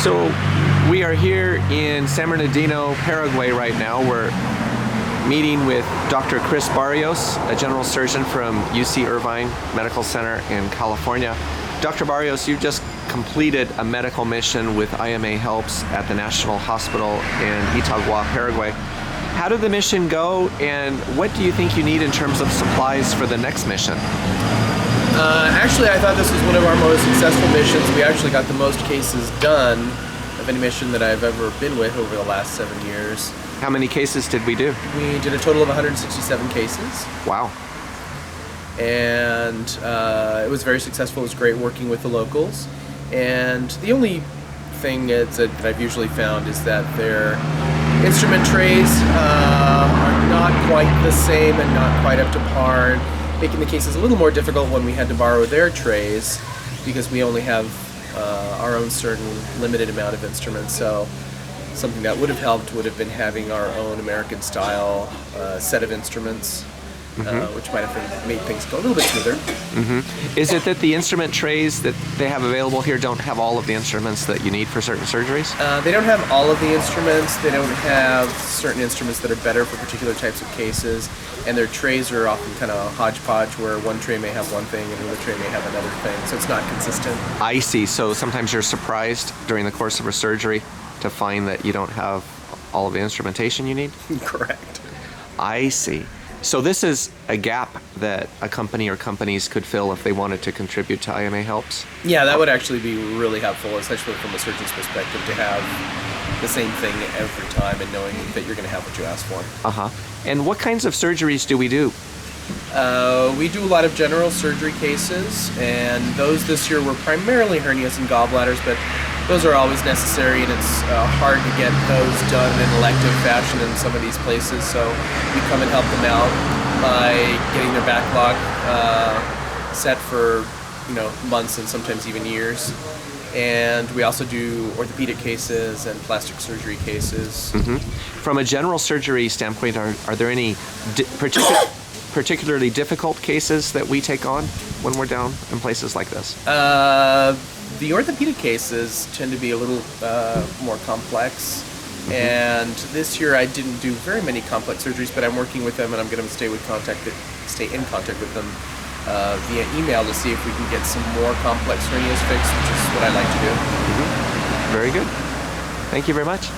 So we are here in San Bernardino, Paraguay right now. We're meeting with Dr. Chris Barrios, a general surgeon from UC Irvine Medical Center in California. Dr. Barrios, you just completed a medical mission with IMAHelps at the National Hospital in Itagua, Paraguay. How did the mission go, and what do you think you need in terms of supplies for the next mission? Actually, I thought this was one of our most successful missions. We actually got the most cases done of any mission that I've ever been with over the last 7 years. How many cases did we do? We did a total of 167 cases. Wow. And it was very successful. It was great working with the locals. And the only thing that I've usually found is that their instrument trays are not quite the same and not quite up to par, making the cases a little more difficult when we had to borrow their trays because we only have our own certain limited amount of instruments. So something that would have helped would have been having our own American style set of instruments, which might have made things go a little bit smoother. Is it that the instrument trays that they have available here don't have all of the instruments that you need for certain surgeries? They don't have all of the instruments. They don't have certain instruments that are better for particular types of cases, and their trays are often kind of hodgepodge, where one tray may have one thing and another tray may have another thing, so it's not consistent. I see. So sometimes you're surprised during the course of a surgery to find that you don't have all of the instrumentation you need? Correct. I see. So this is a gap that a company or companies could fill if they wanted to contribute to IMAHelps? Yeah, that would actually be really helpful, especially from a surgeon's perspective, to have the same thing every time and knowing that you're going to have what you asked for. And what kinds of surgeries do we do? We do a lot of general surgery cases, and those this year were primarily hernias and gallbladders, but those are always necessary, and it's hard to get those done in an elective fashion in some of these places, so we come and help them out by getting their backlog set for months and sometimes even years. And we also do orthopedic cases and plastic surgery cases. From a general surgery standpoint, are there any particularly difficult cases that we take on when we're down in places like this? The orthopedic cases tend to be a little more complex, and this year I didn't do very many complex surgeries, but I'm working with them, and I'm going to stay in contact with them via email to see if we can get some more complex hernias fixed, which is what I like to do. Very good. Thank you very much.